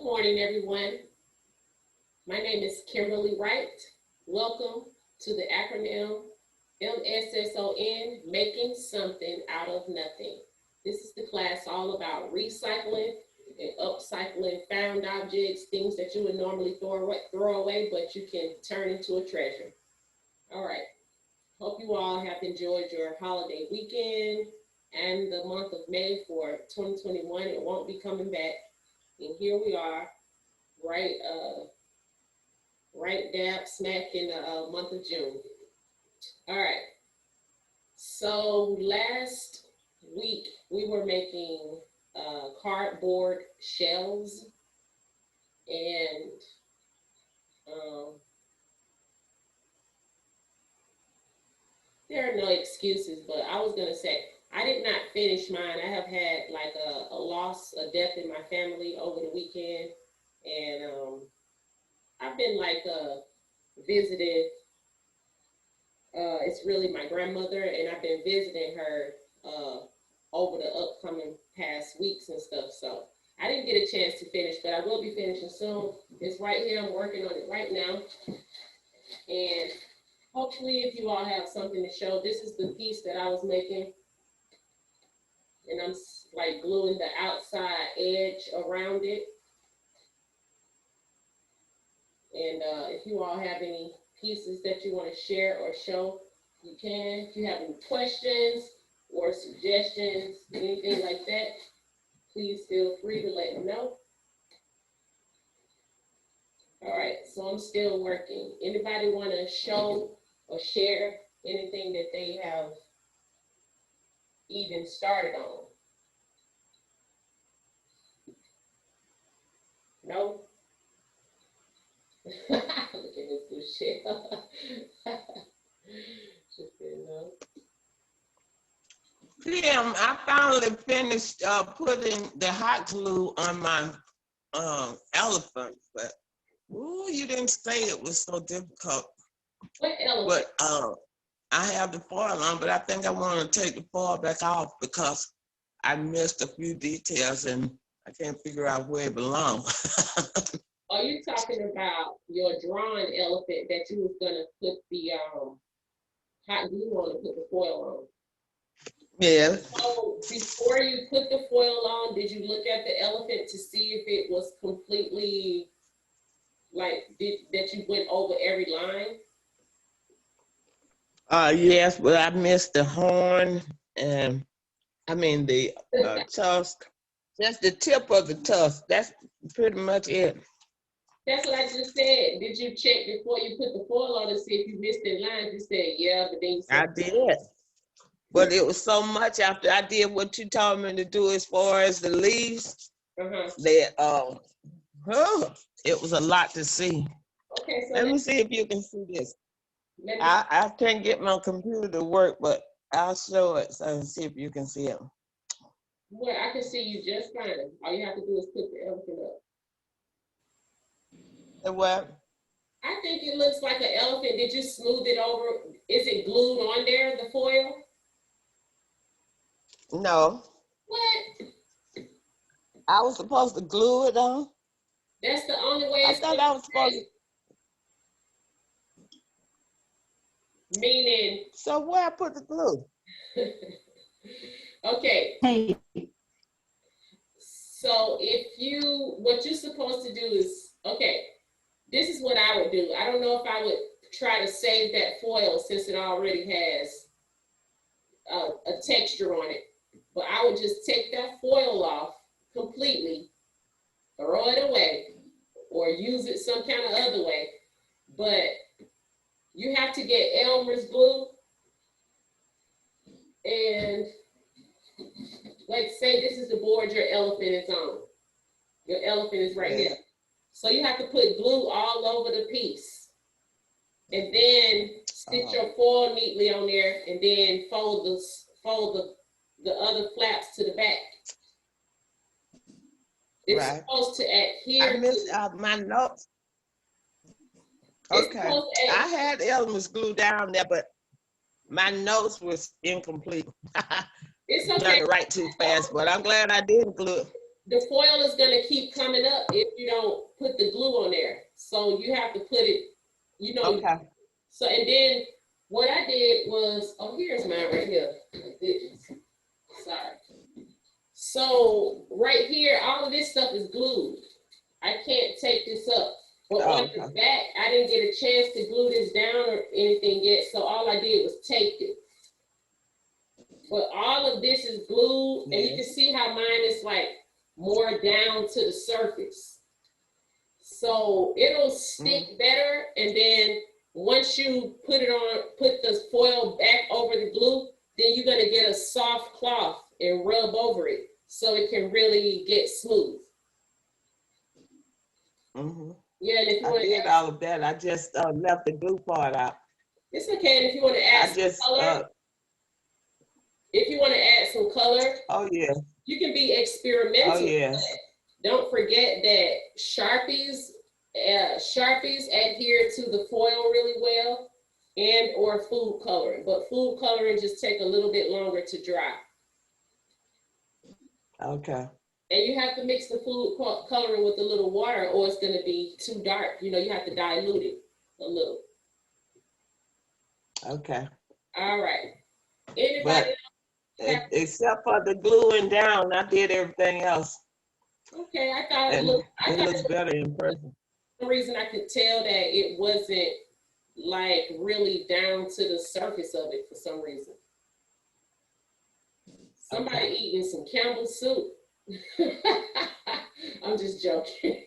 morning, everyone. My name is Kimberlie Wright. Welcome to the acronym MSOON, Making Something Out of Nothing. This is the class all about recycling and upcycling found objects, things that you would normally throw away, but you can turn into a treasure. All right. Hope you all have enjoyed your holiday weekend and the month of May for 2021. It won't be coming back. And here we are, right dab smack in the month of June. All right. So last week we were making cardboard shells, and there are no excuses, but I was gonna say I did not finish mine. I have had like a loss, a death in my family over the weekend, and I've been like visited. It's really my grandmother, and I've been visiting her over the upcoming past weeks and stuff. So I didn't get a chance to finish, but I will be finishing soon. It's right here. I'm working on it right now, and hopefully, if you all have something to show, this is the piece that I was making. And I'm like gluing the outside edge around it. And if you all have any pieces that you want to share or show, you can. If you have any questions or suggestions, anything like that, please feel free to let me know. All right, so I'm still working. Anybody want to show or share anything that they have even started on? No? Look at this good shit. Just said no. Tim, I finally finished putting the hot glue on my elephant, but ooh, you didn't say it was so difficult. What elephant? But I have the foil on, but I think I want to take the foil back off because I missed a few details and I can't figure out where it belongs. Are you talking about your drawn elephant that you was gonna put the hot glue on and put the foil on? Yeah. So before you put the foil on, did you look at the elephant to see if it was completely like that you went over every line? Yes, but I missed the horn and I mean the tusk. That's the tip of the tusk. That's pretty much it. That's what I just said. Did you check before you put the foil on to see if you missed any lines? You said, yeah, but then you said, I did. But it was so much after I did what you told me to do as far as the leaves, that it was a lot to see. Okay, so let me see if you can see this. I can't get my computer to work, but I'll show it so see if you can see it. Well, I can see you just fine. All you have to do is put the elephant up. The what? I think it looks like an elephant. Did you smooth it over? Is it glued on there, the foil? No. What? I was supposed to glue it on. That's the only way. I thought I was supposed to. Meaning. So where I put the glue? Okay. Hey. So what you're supposed to do is, okay, this is what I would do. I don't know if I would try to save that foil since it already has a texture on it, but I would just take that foil off completely, throw it away, or use it some kind of other way. But you have to get Elmer's glue, and let's say this is the board your elephant is on. Your elephant is right here. So you have to put glue all over the piece, and then stitch your foil neatly on there, and then fold the other flaps to the back. It's supposed to adhere. I missed out my notes. Okay, I had Elmer's glue down there, but my notes was incomplete. It's okay. Trying to write too fast, but I'm glad I did glue it. the foil is gonna keep coming up if you don't put the glue on there. So you have to put it, you know. Okay. So, and then what I did was, oh, here's mine right here. Sorry. So right here, all of this stuff is glued. I can't take this up. But on the back, I didn't get a chance to glue this down or anything yet. So all I did was tape it. But all of this is glued, and you can see how mine is like more down to the surface. So it'll stick better, and then once you put the foil back over the glue, then you're gonna get a soft cloth and rub over it so it can really get smooth. Yeah, and if you want to did all of that, I just left the glue part out. It's okay, and if you want to add some color, if you want to add some color, oh yeah, you can be experimental. Oh yes. Don't forget that Sharpies adhere to the foil really well, and or food coloring. But food coloring just take a little bit longer to dry. Okay. And you have to mix the food coloring with a little water, or it's going to be too dark. You know, you have to dilute it a little. Okay. All right. Anybody else? Except for the gluing down, I did everything else. Okay, I thought it looks better in person. For some reason, I could tell that it wasn't like really down to the surface of it for some reason. Somebody eating some Campbell's soup. I'm just joking.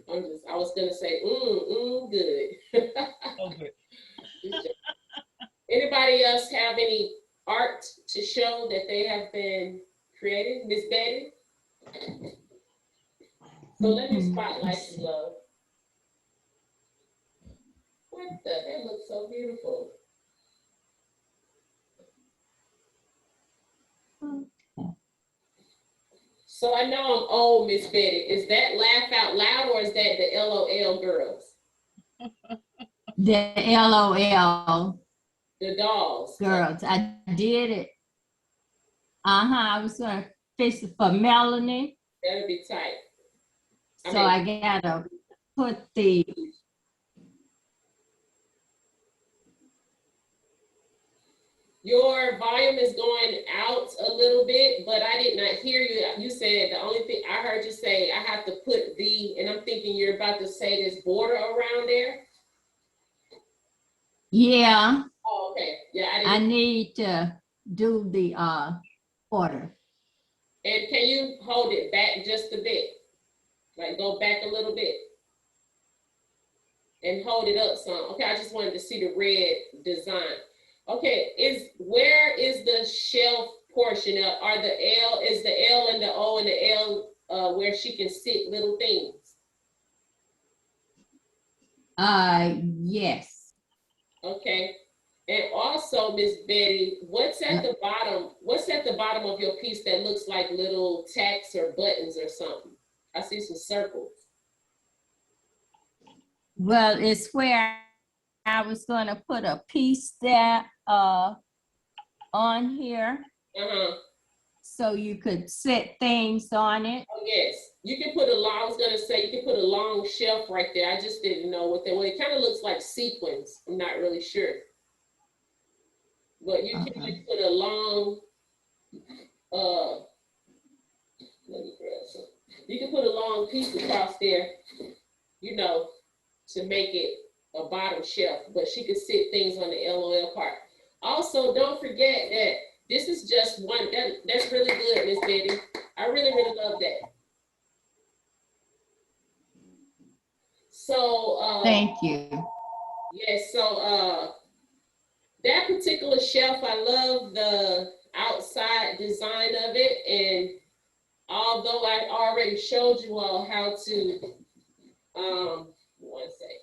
I was gonna say, good. Okay. Anybody else have any art to show that they have been creating? Miss Betty? So let me spotlight you, love. That looks so beautiful. So I know I'm old, Miss Betty. Is that laugh out loud or is that the LOL girls? The LOL. The dolls. Girls. I did it. I was gonna fix it for Melanie. That'll be tight. So I gotta put the Your volume is going out a little bit, but I did not hear you. You said the only thing I heard you say, I have to put the, and I'm thinking you're about to say this border around there. Yeah. Oh, okay. Yeah, I need to do the order. And can you hold it back just a bit? Like go back a little bit. And hold it up some. Okay, I just wanted to see the red design. Okay, where is the shelf portion? Is the L and the O and the L where she can sit little things? Yes. Okay. And also, Miss Betty, what's at the bottom? What's at the bottom of your piece that looks like little tacks or buttons or something? I see some circles. Well, it's where I was going to put a piece that on here. So you could set things on it. Oh, yes. You can put I was going to say, you can put a long shelf right there. I just didn't know what that was. It kind of looks like sequins. I'm not really sure. But you can just put a long, let me grab some. You can put a long piece across there, you know, to make it a bottom shelf, but she could sit things on the LOL part. Also, don't forget that this is just one, that's really good, Miss Betty. I really, really love that. So, thank you. Yes, so that particular shelf, I love the outside design of it, and although I already showed you all how to, one second.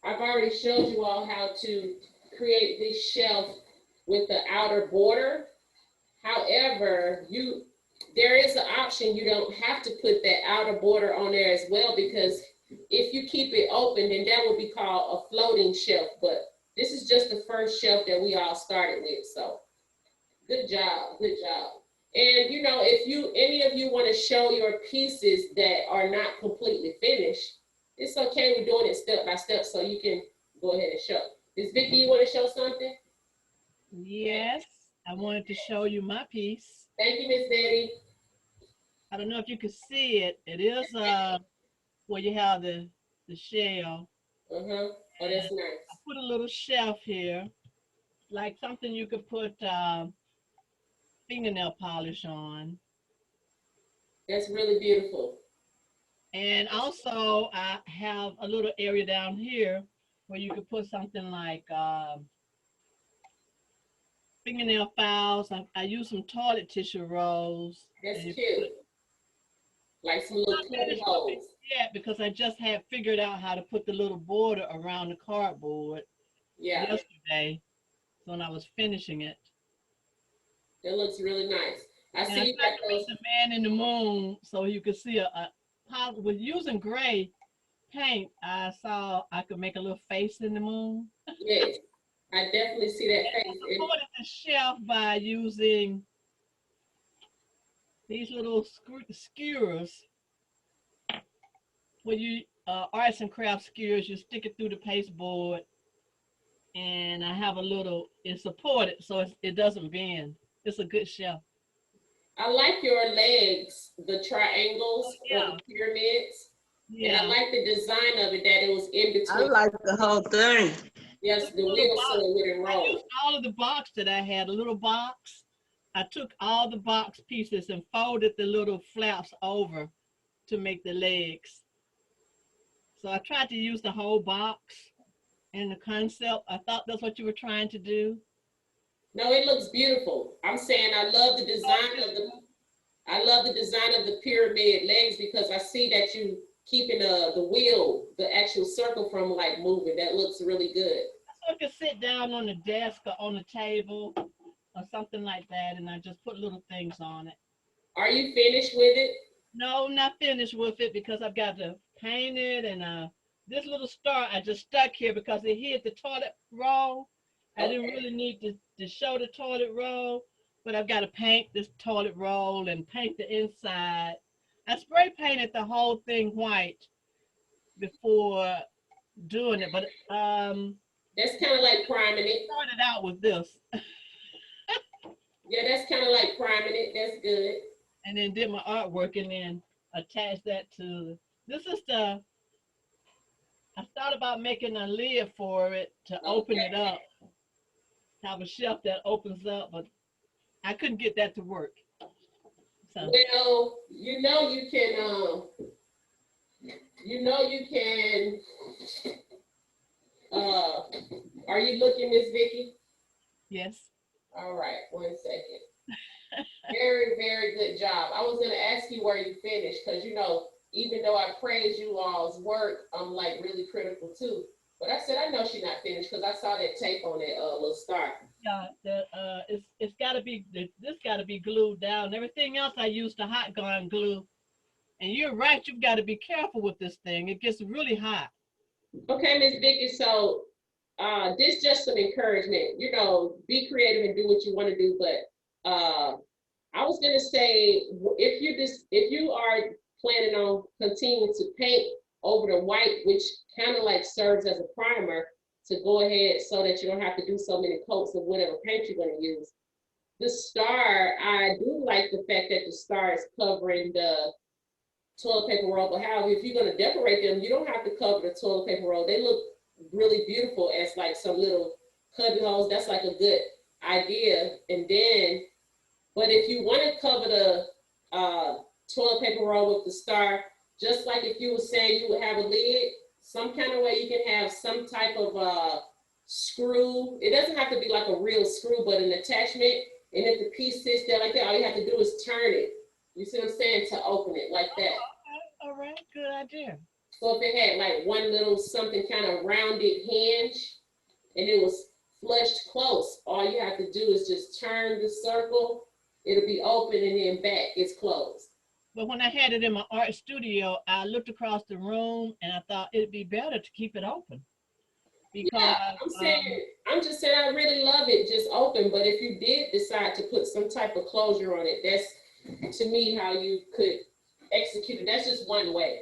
I've already showed you all how to create this shelf with the outer border. However, there is an option. You don't have to put that outer border on there as well, because if you keep it open, then that will be called a floating shelf. But this is just the first shelf that we all started with. So Good job, good job. And you know, if any of you want to show your pieces that are not completely finished, it's okay. We're doing it step by step, so you can go ahead and show. Miss Vicky, you want to show something? Yes, I wanted to show you my piece. Thank you, Miss Betty. I don't know if you can see it. It is where you have the shell. Oh, that's nice. I put a little shelf here, like something you could put fingernail polish on. That's really beautiful. And also I have a little area down here where you could put something like fingernail files. I use some toilet tissue rolls. That's cute. Like some little cubby holes. Yeah, because I just had figured out how to put the little border around the cardboard yesterday when I was finishing it. It looks really nice. I see you got those. The man in the moon, so you could see with using gray paint. I saw I could make a little face in the moon. Yes, I definitely see that face. I supported the shelf by using these little skewers. When you arts and crafts skewers, you stick it through the pasteboard, and I have a little. It's supported, so it doesn't bend. It's a good shelf. I like your legs, the triangles or the pyramids. Yeah. And I like the design of it, that it was in between. I like the whole thing. Yes, the wheel silhouette roll. I used all of the box that I had, a little box. I took all the box pieces and folded the little flaps over to make the legs. So I tried to use the whole box in the concept. I thought that's what you were trying to do. No, it looks beautiful. I'm saying I love the design of the pyramid legs, because I see that you keeping the wheel, the actual circle from like moving. That looks really good. So I could sit down on the desk or on the table or something like that, and I just put little things on it. Are you finished with it? No, not finished with it, because I've got to paint it, and this little star I just stuck here because it hit the toilet roll. I didn't really need to show the toilet roll, but I've got to paint this toilet roll and paint the inside. I spray painted the whole thing white before doing it, but that's kind of like priming it. Started out with this. Yeah, that's kind of like priming it. That's good. And then did my artwork and then attached that to this is I thought about making a lid for it to open it up. Have a shelf that opens up, but I couldn't get that to work. So. Well, you know you can. Are you looking, Miss Vicky? Yes. All right, 1 second. Very, very good job. I was gonna ask you where you finished, because you know, even though I praise you all's work, I'm like really critical too. But I said, I know she's not finished because I saw that tape on that little star. Yeah, it's got to be, this got to be glued down. Everything else I used the hot gun glue. And you're right, you've got to be careful with this thing. It gets really hot. Okay, Miss Vicky, so this just some encouragement. You know, be creative and do what you want to do. But I was gonna say, if you are planning on continuing to paint over the white, which kind of like serves as a primer to go ahead so that you don't have to do so many coats of whatever paint you're going to use. The star, I do like the fact that the star is covering the toilet paper roll, but however, if you're going to decorate them, you don't have to cover the toilet paper roll. They look really beautiful as like some little cubby holes. That's like a good idea. And then, but if you want to cover the toilet paper roll with the star, just like if you were saying you would have a lid, some kind of way you can have some type of screw. It doesn't have to be like a real screw, but an attachment. And if the piece sits there like that, all you have to do is turn it. You see what I'm saying? To open it like that. Okay. All right, good idea. So if it had like one little something kind of rounded hinge and it was flushed close, all you have to do is just turn the circle. It'll be open and then back, it's closed. But when I had it in my art studio, I looked across the room and I thought it'd be better to keep it open. because Yeah, I'm just saying I really love it just open, but if you did decide to put some type of closure on it, that's to me how you could execute it. That's just one way.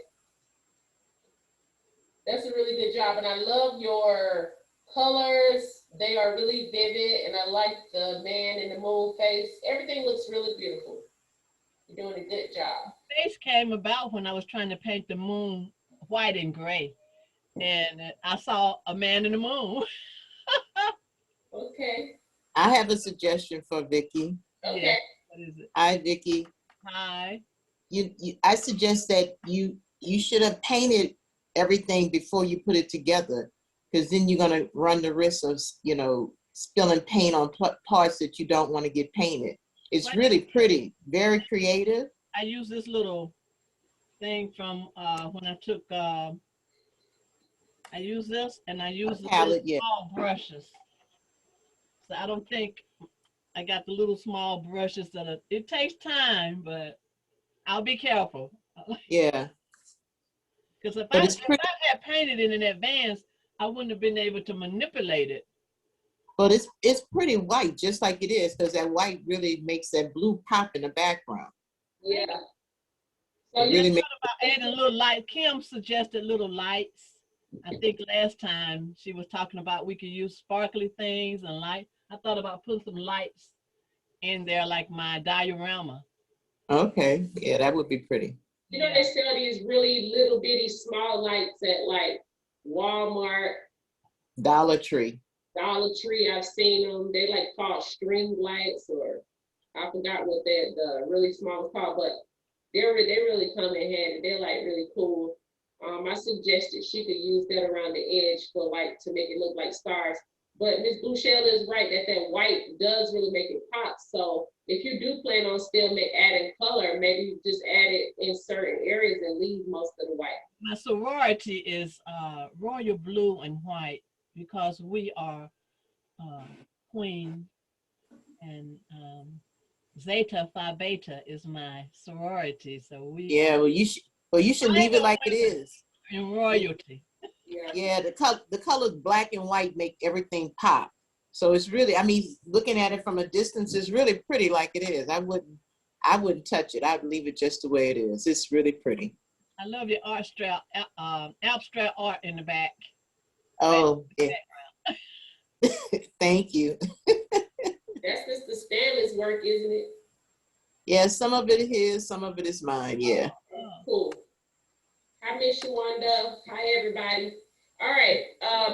That's a really good job, and I love your colors. They are really vivid, and I like the man in the moon face. Everything looks really beautiful. You're doing a good job. face came about when I was trying to paint the moon white and gray, and I saw a man in the moon. Okay. I have a suggestion for Vicky. Okay. Yeah. What is it? Hi, Vicky. Hi. I suggest that you should have painted everything before you put it together, because then you're gonna run the risk of, spilling paint on parts that you don't want to get painted. It's really pretty, very creative. I use this little thing from when I took. I use this, and I use the palette, little small brushes. So I don't think I got the little small brushes it takes time, but I'll be careful. Yeah. Because if I had painted it in advance, I wouldn't have been able to manipulate it. But it's pretty white, just like it is, because that white really makes that blue pop in the background. Yeah. So you really thought about adding a little light. Kim suggested little lights. I think last time she was talking about we could use sparkly things and light. I thought about putting some lights in there, like my diorama. Okay, yeah, that would be pretty. You know, they sell these really little bitty small lights at like Walmart, Dollar Tree. I've seen them. They like called string lights, or I forgot what the really small is called, but they really come in handy. They're like really cool. I suggested she could use that around the edge for like to make it look like stars. But Miss Bouchelle is right that white does really make it pop. So if you do plan on still adding color, maybe you just add it in certain areas and leave most of the white. My sorority is royal blue and white because we are Queen, and Zeta Phi Beta is my sorority. So we you should leave it like it is. In royalty. Yeah, the colors black and white make everything pop. So it's really, looking at it from a distance, it's really pretty like it is. I wouldn't touch it. I'd leave it just the way it is. It's really pretty. I love your abstract art in the back. Oh, yeah. Thank you. That's Mr. Stanley's work, isn't it? Yeah, some of it is his, some of it is mine. Yeah. Cool. Hi, Miss Shawanda. Hi, everybody. All right,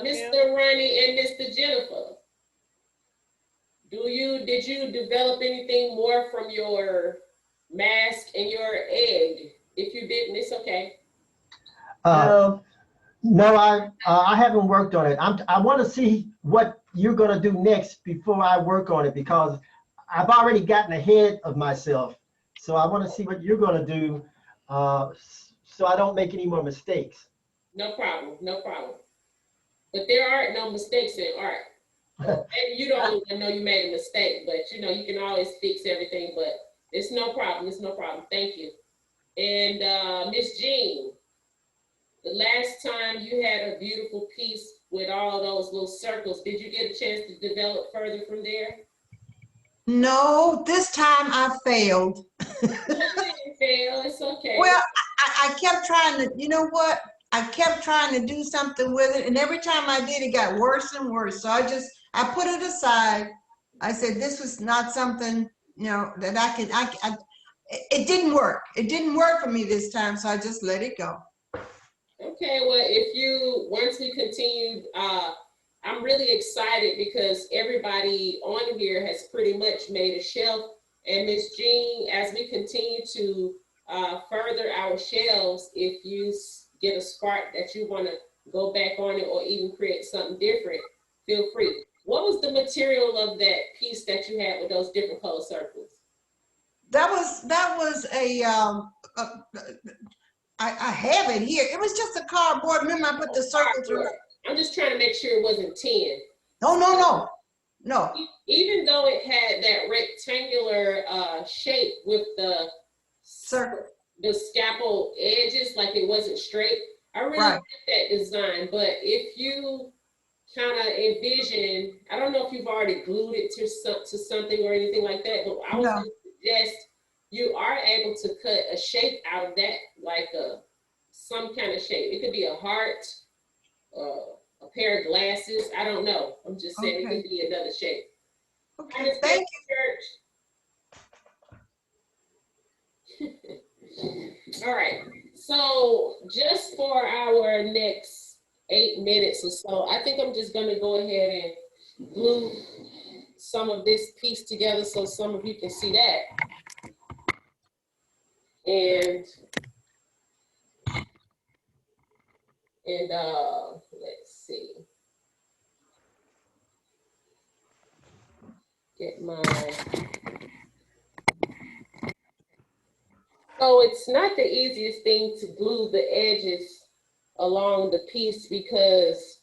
Mr. Ronnie and Mr. Jennifer. Did you develop anything more from your mask and your egg? If you didn't, it's okay. No, I haven't worked on it. I want to see what you're gonna do next before I work on it, because I've already gotten ahead of myself. So I want to see what you're gonna do, so I don't make any more mistakes. No problem, no problem. But there are no mistakes in art. Maybe you don't even know you made a mistake, but you can always fix everything. But it's no problem. It's no problem. Thank you. And Miss Jean, the last time you had a beautiful piece with all those little circles, did you get a chance to develop further from there? No, this time I failed. You didn't fail. It's okay. Well, I kept trying to, you know what? I kept trying to do something with it, and every time I did, it got worse and worse. So I put it aside. I said, this was not something, that it didn't work. It didn't work for me this time, so I just let it go. Okay, well, once we continued, I'm really excited because everybody on here has pretty much made a shelf. And Miss Jean, as we continue to further our shelves, if you get a spark that you want to go back on it or even create something different, feel free. What was the material of that piece that you had with those different color circles? That was I have it here. It was just a cardboard. Remember, I put the circles around. I'm just trying to make sure it wasn't 10. No. Even though it had that rectangular shape with the circle, the scalpel edges, like it wasn't straight. I really like that design, but if you kind of envision, I don't know if you've already glued it to something or anything like that, but I was No. going to suggest you are able to cut a shape out of that, like some kind of shape. It could be a heart, a pair of glasses. I don't know. I'm just saying it Okay. could be another shape. Okay, thank you. All right. So just for our next 8 minutes or so, I think I'm just going to go ahead and glue some of this piece together so some of you can see that. And let's see. Get my. So it's not the easiest thing to glue the edges along the piece because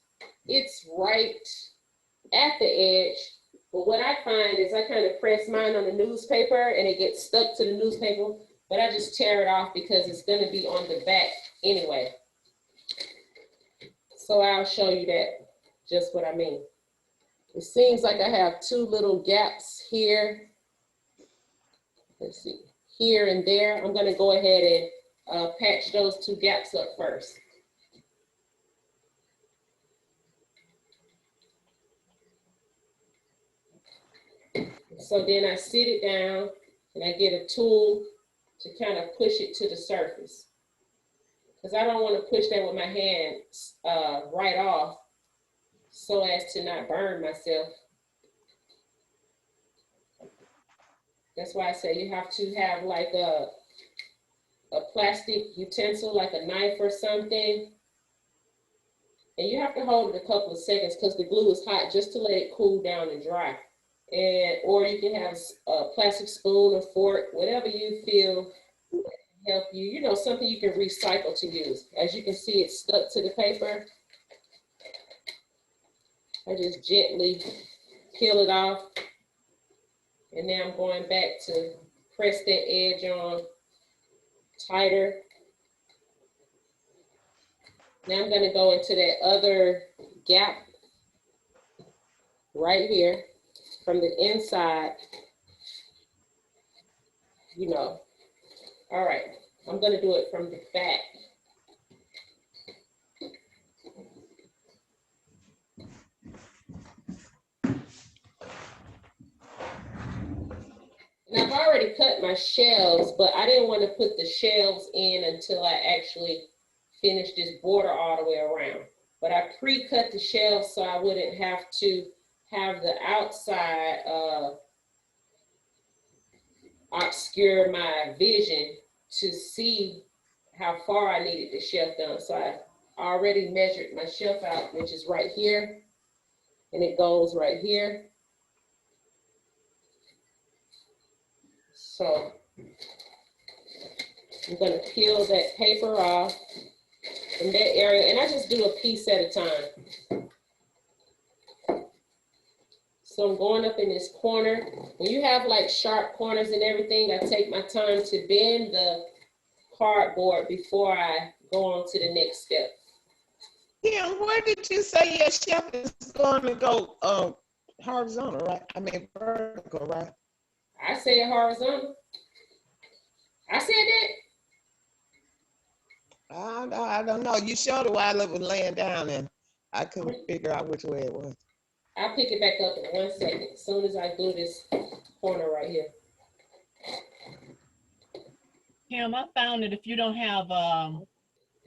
it's right at the edge. But what I find is I kind of press mine on the newspaper and it gets stuck to the newspaper, but I just tear it off because it's going to be on the back anyway. So I'll show you that, just what I mean. It seems like I have two little gaps here. Let's see, here and there. I'm going to go ahead and patch those two gaps up first. So then I sit it down and I get a tool to kind of push it to the surface. Because I don't want to push that with my hands right off so as to not burn myself. That's why I say you have to have like a plastic utensil, like a knife or something. And you have to hold it a couple of seconds because the glue is hot, just to let it cool down and dry. Or you can have a plastic spoon or fork, whatever you feel can help you, you know, something you can recycle to use. As you can see, it's stuck to the paper. I just gently peel it off. And now I'm going back to press that edge on tighter. Now I'm going to go into that other gap right here from the inside, you know. All right, I'm going to do it from the back. And I've already cut my shelves, but I didn't want to put the shelves in until I actually finished this border all the way around. But I pre-cut the shelves so I wouldn't have to have the outside obscure my vision to see how far I needed the shelf done. So I already measured my shelf out, which is right here, and it goes right here. So I'm going to peel that paper off in that area, and I just do a piece at a time. So I'm going up in this corner. When you have like sharp corners and everything, I take my time to bend the cardboard before I go on to the next step. Kim, where did you say your shelf is going to go horizontal, right? I mean vertical, right? I said horizontal. I said that. I don't know. You showed it while it was laying down and I couldn't figure out which way it was. I'll pick it back up in 1 second, as soon as I glue this corner right here. Kim, I found that if you don't have,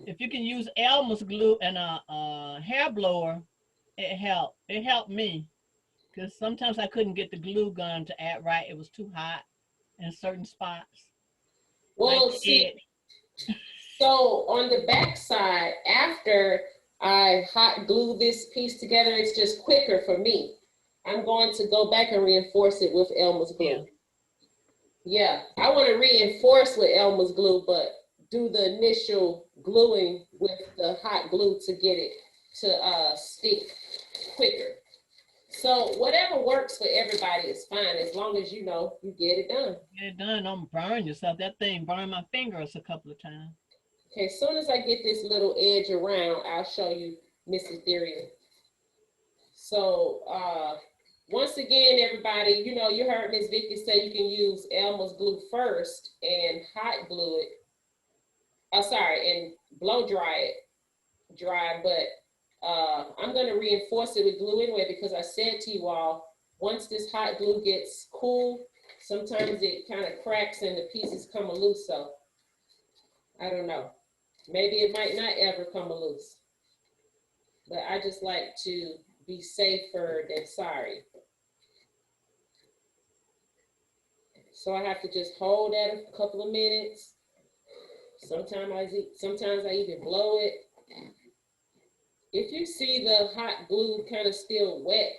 if you can use Elmer's glue and a hair blower, it helped. It helped me because sometimes I couldn't get the glue gun to act right. It was too hot in certain spots. Well, like see, so on the back side, after I hot glue this piece together, it's just quicker for me. I'm going to go back and reinforce it with Elmer's glue. Yeah, I want to reinforce with Elmer's glue, but do the initial gluing with the hot glue to get it to stick quicker. So whatever works for everybody is fine, as long as you know you get it done. Get it done, don't burn yourself. That thing burned my fingers a couple of times. Okay, as soon as I get this little edge around, I'll show you Miss Ethereal. So once again, everybody, you know, you heard Ms. Vicky say you can use Elmer's glue first and hot glue it. And blow dry it, but I'm gonna reinforce it with glue anyway, because I said to you all, once this hot glue gets cool, sometimes it kind of cracks and the pieces come loose. So I don't know, maybe it might not ever come loose, but I just like to be safer than sorry. So I have to just hold that a couple of minutes. Sometimes I even blow it. If you see the hot glue kind of still wet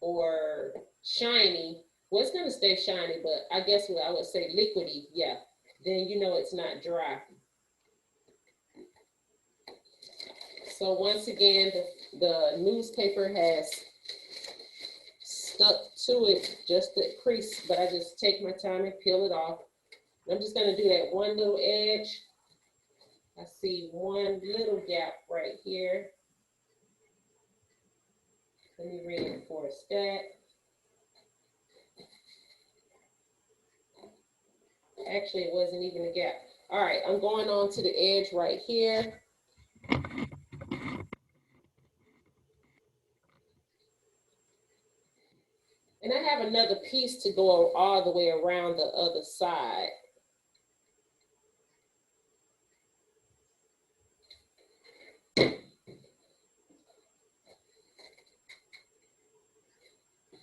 or shiny, well, it's gonna stay shiny, but I guess what I would say liquidy, yeah, then you know it's not dry. So once again, the newspaper has stuck to it, just the crease, but I just take my time and peel it off. I'm just gonna do that one little edge. I see one little gap right here. Let me reinforce that. Actually, it wasn't even a gap. All right, I'm going on to the edge right here. And I have another piece to go all the way around the other side.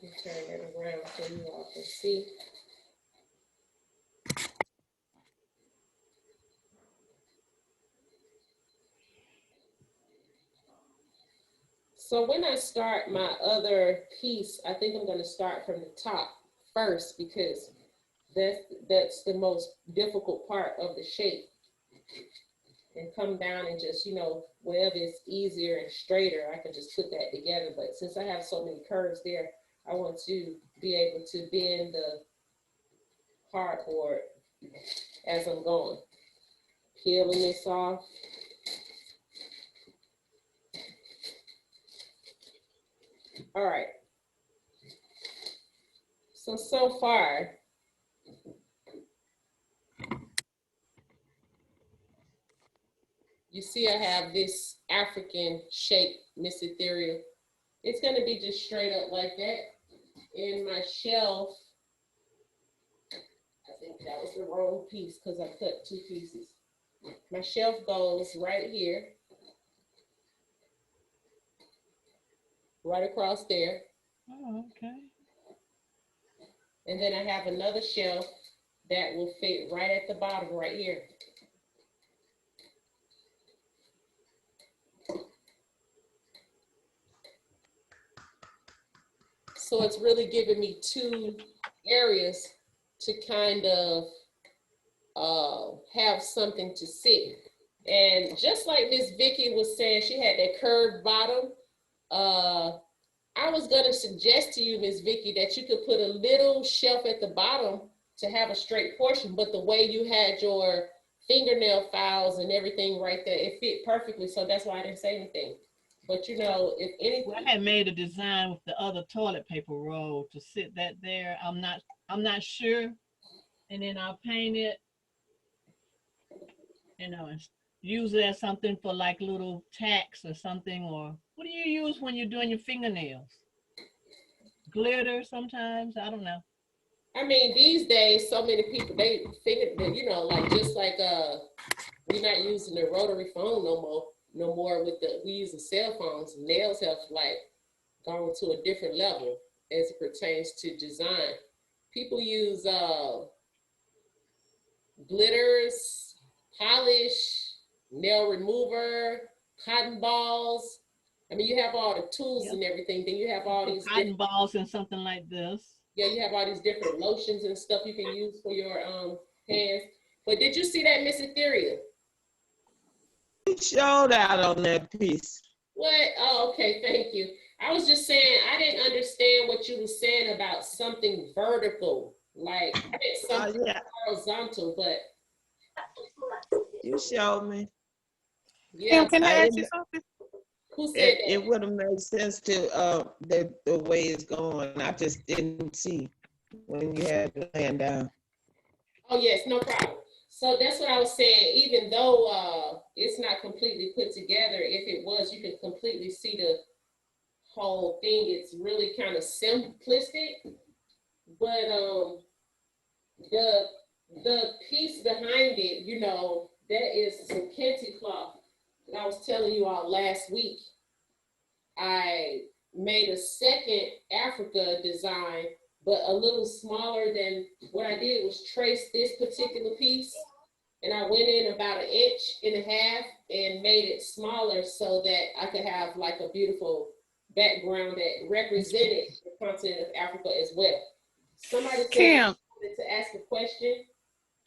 Let me turn that around so you all can see. So when I start my other piece, I think I'm going to start from the top first, because that's the most difficult part of the shape. And come down and just, you know, wherever it's easier and straighter, I can just put that together. But since I have so many curves there, I want to be able to bend the cardboard as I'm going. Peeling this off. All right. So far, you see I have this African shape, Miss Ethereal. It's going to be just straight up like that. In my shelf, I think that was the wrong piece because I cut two pieces. My shelf goes right here, right across there. Oh, okay. And then I have another shelf that will fit right at the bottom right here. So it's really giving me two areas to kind of have something to sit. And just like Miss Vicky was saying, she had that curved bottom. I was gonna suggest to you, Miss Vicky, that you could put a little shelf at the bottom to have a straight portion, but the way you had your fingernail files and everything right there, it fit perfectly. So that's why I didn't say anything. But you know, if anything, Well, I had made a design with the other toilet paper roll to sit that there. I'm not sure. And then I'll paint it, you know, and use it as something for like little tacks or something. Or what do you use when you're doing your fingernails? Glitter sometimes, I don't know. I mean, these days, so many people, they figure that, you know, like just like we're not using the rotary phone no more with we using cell phones. Nails have like gone to a different level as it pertains to design. People use glitters, polish, nail remover, cotton balls. I mean, you have all the tools and everything. Then you have all these cotton balls and something like this. Yeah, you have all these different lotions and stuff you can use for your hands. But did you see that, Miss Ethereal? You showed out on that piece. What? Oh, okay, thank you. I was just saying, I didn't understand what you were saying about something vertical, like something horizontal, but you showed me. Yeah. Can I ask you something? Who said It, that? it would have made sense to the way it's going. I just didn't see when you had the land down. Oh, yes, no problem. So that's what I was saying. Even though it's not completely put together, if it was, you can completely see the whole thing. It's really kind of simplistic, but the piece behind it, you know, that is some kente cloth. And I was telling you all last week, I made a second Africa design, but a little smaller than what I did was trace this particular piece. And I went in about 1.5 inches and made it smaller so that I could have like a beautiful background that represented the continent of Africa as well. Somebody said I Kim, wanted to ask a question.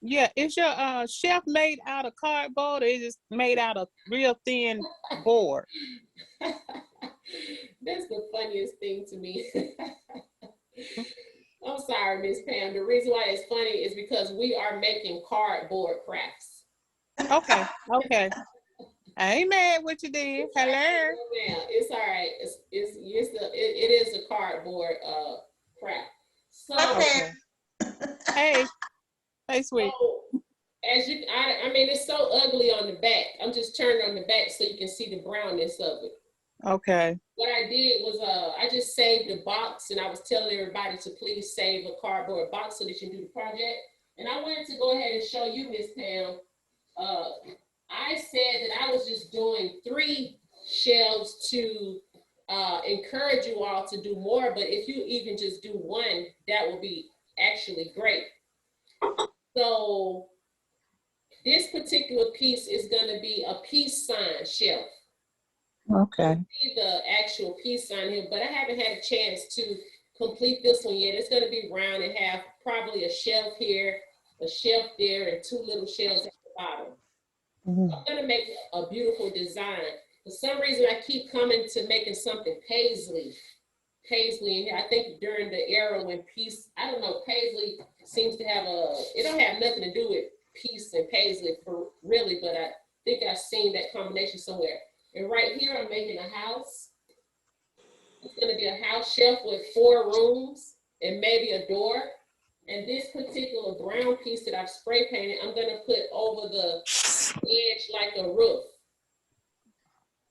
yeah, is your shelf made out of cardboard or is it made out of real thin board? That's the funniest thing to me. I'm sorry, Miss Pam. The reason why it's funny is because we are making cardboard crafts. Okay, okay. I ain't mad what you did. Hello. It's all right. It is a cardboard craft. So, Okay. Hey, hey, sweet. so I mean, it's so ugly on the back. I'm just turning on the back so you can see the brownness of it. Okay. What I did was I just saved a box, and I was telling everybody to please save a cardboard box so that you can do the project. And I wanted to go ahead and show you, Miss Pam. I said that I was just doing 3 shelves to encourage you all to do more, but if you even just do 1, that will be actually great. So this particular piece is going to be a peace sign shelf. Okay. See the actual peace sign here, but I haven't had a chance to complete this one yet. It's going to be round and have probably a shelf here, a shelf there, and 2 little shelves at the bottom. Mm-hmm. I'm going to make a beautiful design. For some reason, I keep coming to making something paisley in here. I think during the era when peace, I don't know, paisley seems to have it don't have nothing to do with peace and paisley for really, but I think I've seen that combination somewhere. And right here, I'm making a house. It's going to be a house shelf with 4 rooms and maybe a door. And this particular brown piece that I've spray painted, I'm going to put over the edge like a roof.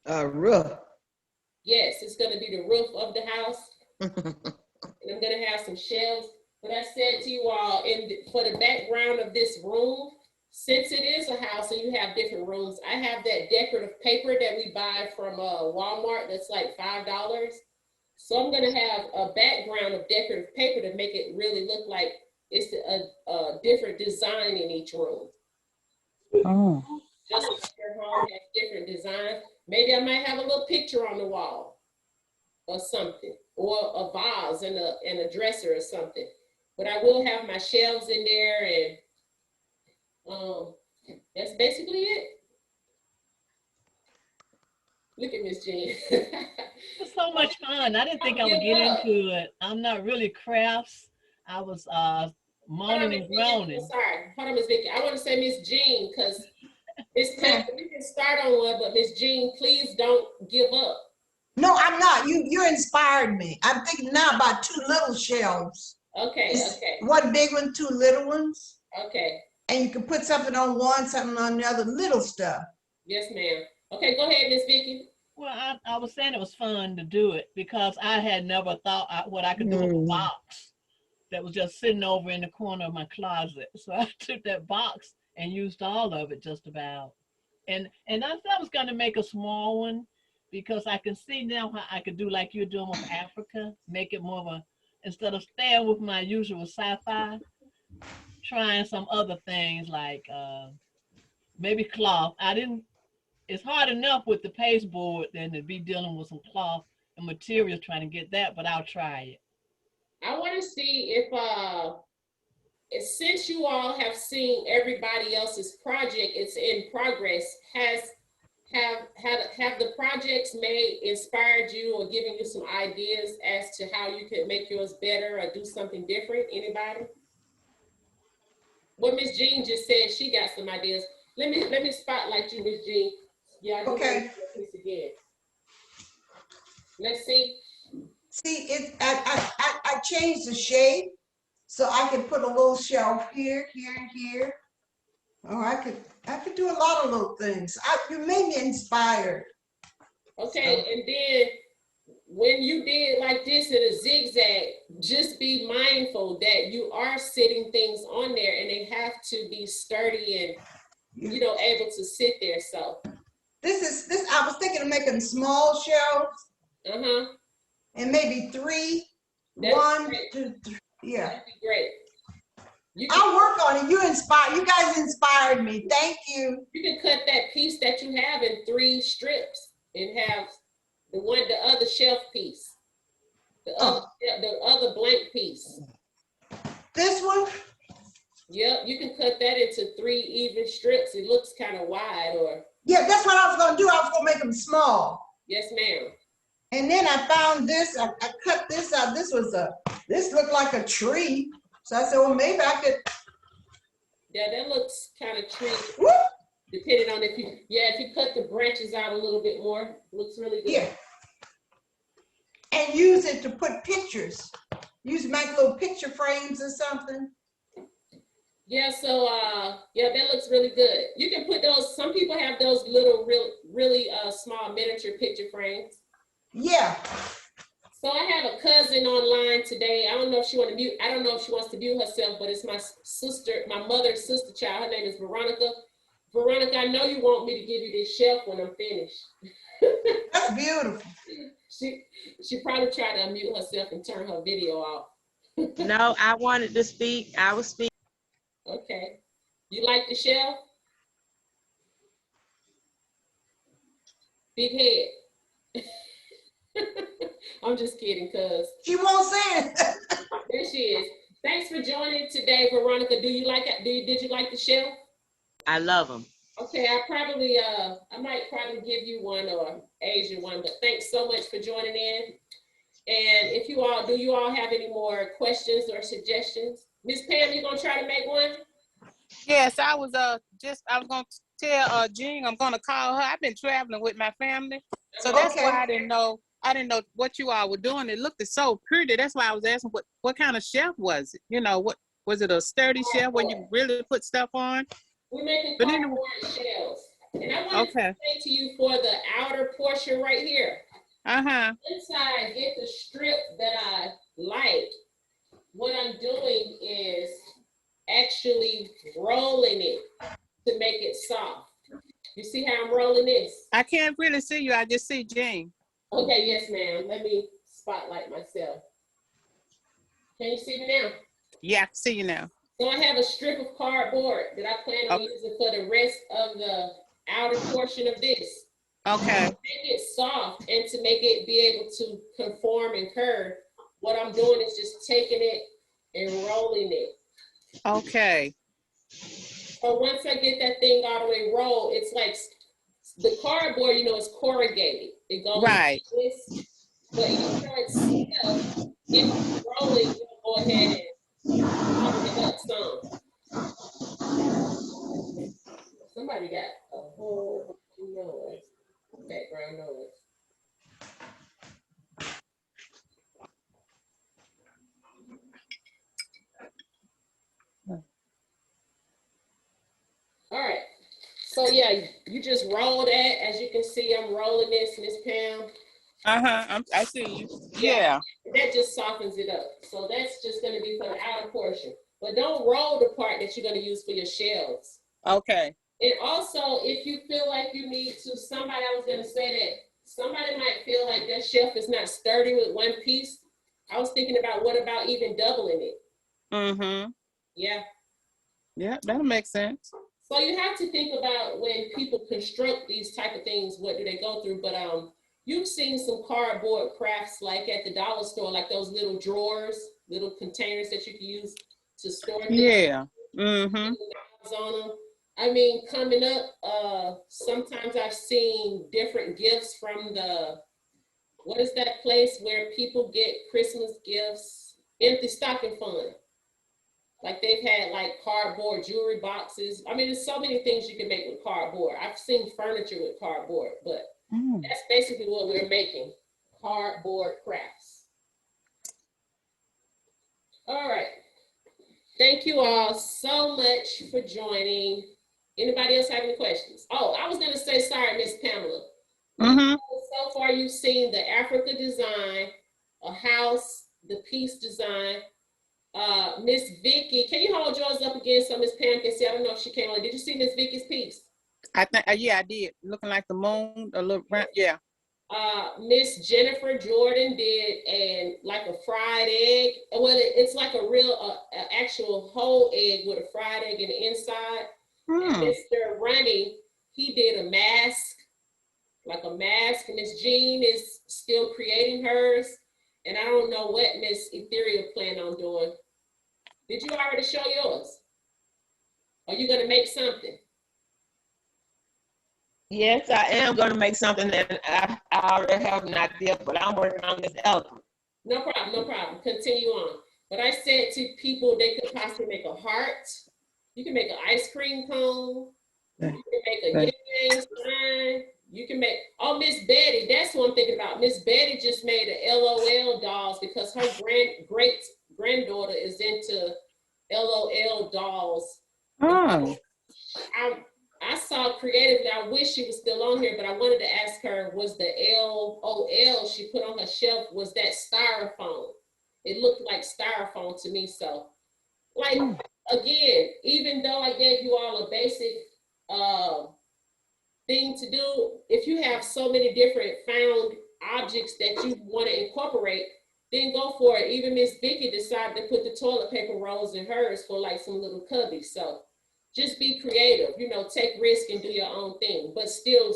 A roof. Yes, it's going to be the roof of the house. And I'm going to have some shelves. But I said to you all, for the background of this room, since it is a house and you have different rooms, I have that decorative paper that we buy from Walmart that's like $5. So I'm going to have a background of decorative paper to make it really look like it's a different design in each room. Oh. Just like your home has different designs. Maybe I might have a little picture on the wall or something, or a vase and a dresser or something. But I will have my shelves in there, and that's basically it. Look at Miss Jean. It's so much fun. I didn't think I would get into it. I'm not really crafts. I was moaning and groaning. Sorry, hold on, Miss Vicky. I want to say Miss Jean, because Miss Pam, we can start on one, but Miss Jean, please don't give up. No, I'm not. You inspired me. I'm thinking now about 2 little shelves. Okay, okay. 1 big one, 2 little ones. Okay. And you can put something on one, something on the other, little stuff. Yes, ma'am. Okay, go ahead, Miss Vicky. Well, I was saying it was fun to do it because I had never thought what I could do with a box that was just sitting over in the corner of my closet. So I took that box and used all of it just about. And I thought I was going to make a small one because I can see now how I could do like you're doing with Africa, make it more of instead of staying with my usual sci-fi, trying some other things like maybe cloth. It's hard enough with the pasteboard than to be dealing with some cloth and materials trying to get that, but I'll try it. I want to see if since you all have seen everybody else's project, it's in progress. Have the projects inspired you or given you some ideas as to how you could make yours better or do something different? Anybody? What Miss Jean just said, she got some ideas. Let me spotlight you, Miss Jean. Yeah, I do Okay. piece again. Let's see. See, I changed the shape so I can put a little shelf here, here, and here. Oh, I could do a lot of little things. You made me inspired. Okay, So. and then when you did like this in a zigzag, just be mindful that you are sitting things on there and they have to be sturdy and, you know, able to sit there. So This I was thinking of making small shelves and maybe three. That'd One, be great. 2, 3. Yeah. That'd be great. You can, I'll work on it. You guys inspired me. Thank you. you can cut that piece that you have in 3 strips and have the other shelf piece, the other blank piece. This one? Yep, you can cut that into 3 even strips. It looks kind of wide, or Yeah, that's what I was gonna do. I was gonna make them small. yes, ma'am. And then I found this. I cut this out. This looked like a tree. So I said, well, maybe I could. Yeah, that looks kind of tree, Whoop, depending on if you cut the branches out a little bit more, it looks really good. yeah. And use it to put pictures. Use make little picture frames or something. Yeah, so yeah, that looks really good. You can put those, some people have those little really small miniature picture frames. Yeah. So I have a cousin online today. I don't know if she wants to mute herself, but it's my sister, my mother's sister child. Her name is Veronica. Veronica, I know you want me to give you this shelf when I'm finished. That's beautiful. She probably tried to unmute herself and turn her video off. No, I wanted to speak. I was speaking. Okay. You like the shelf? Big head. I'm just kidding, cuz. She won't say it. There she is. Thanks for joining today, Veronica. Did you like the shelf? I love them. Okay, I might probably give you one or Asia one, but thanks so much for joining in. And do you all have any more questions or suggestions? Miss Pam, you gonna try to make one? Yes, I was gonna tell Jean I'm gonna call her. I've been traveling with my family, so that's Okay. why I didn't know what you all were doing. It looked so pretty. That's why I was asking what kind of shelf was it? You know, what was it, a sturdy shelf where you really put stuff on? We're making But cardboard anyway, shells. And I want to say to you for the outer portion right here. Inside, get the strip that I like. What I'm doing is actually rolling it to make it soft. You see how I'm rolling this? I can't really see you. I just see Jean. Okay, yes, ma'am. Let me spotlight myself. Can you see me now? Yeah, I can see you now. So I have a strip of cardboard that I plan on using for the rest of the outer portion of this. Okay. To make it soft and to make it be able to conform and curve, what I'm doing is just taking it and rolling it. Okay. So once I get that thing all the way rolled, it's like the cardboard, you know, is corrugated. It goes right. like this, but even though it's stiff, if it's rolling, you go ahead and cover it up some. Somebody got a whole noise, background noise. All right, so yeah, you just roll that. As you can see, I'm rolling this, Miss Pam. I see you. Yeah. That just softens it up. So that's just gonna be for the outer portion. But don't roll the part that you're gonna use for your shells. Okay. And also, if you feel like you need to, I was gonna say that somebody might feel like their shelf is not sturdy with one piece. I was thinking about what about even doubling it? Mm-hmm. Yeah. Yeah, that'll make sense. So you have to think about when people construct these type of things, what do they go through? But you've seen some cardboard crafts like at the dollar store, like those little drawers, little containers that you can use to store things. Yeah. Mm-hmm. On them. I mean, coming up, sometimes I've seen different gifts from what is that place where people get Christmas gifts? Empty stocking fund. Like they've had like cardboard jewelry boxes. I mean, there's so many things you can make with cardboard. I've seen furniture with cardboard, but that's basically what we're making, cardboard crafts. All right. Thank you all so much for joining. Anybody else have any questions? Oh, I was gonna say, sorry, Miss Pamela. So far, you've seen the Africa design, a house, the piece design. Miss Vicky, can you hold yours up again so Miss Pam can see? I don't know if she came on. Did you see Miss Vicky's piece? I think, yeah, I did. Looking like the moon, a little round, yeah. Miss Jennifer Jordan did like a fried egg. Well, it's like a real, actual whole egg with a fried egg in the inside. And Mr. Ronnie, he did a mask, like a mask. Miss Jean is still creating hers. And I don't know what Miss Ethereal planned on doing. Did you already show yours? Are you gonna make something? Yes, I am going to make something that I already have an idea, but I'm working on this elephant. No problem, no problem. Continue on. But I said to people they could possibly make a heart. You can make an ice cream cone. You can make a yin-yang sign. You can make, oh, Miss Betty, that's what I'm thinking about. Miss Betty just made a LOL dolls because her great granddaughter is into LOL dolls. I saw creatively, I wish she was still on here, but I wanted to ask her, was the LOL she put on her shelf, was that styrofoam? It looked like styrofoam to me. So, like, again, even though I gave you all a basic thing to do, if you have so many different found objects that you want to incorporate, then go for it. Even Miss Vicky decided to put the toilet paper rolls in hers for like some little cubbies. So just be creative, you know, take risk and do your own thing, but still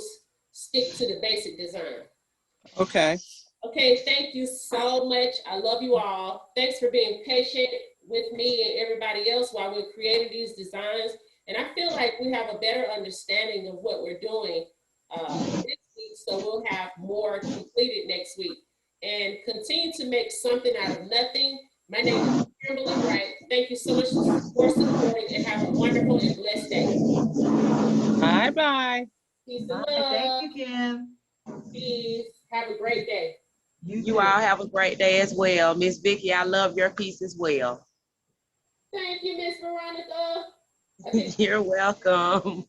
stick to the basic design. Okay. Okay, thank you so much. I love you all. Thanks for being patient with me and everybody else while we're creating these designs. And I feel like we have a better understanding of what we're doing this week, so we'll have more completed next week. And continue to make something out of nothing. My name is Kimberlie Wright. Thank you so much for supporting, and have a wonderful and blessed day. Bye-bye. Peace and love. Thank you, Kim. Peace. Have a great day. You all have a great day as well. Miss Vicky, I love your piece as well. Thank you, Miss Veronica. You're welcome.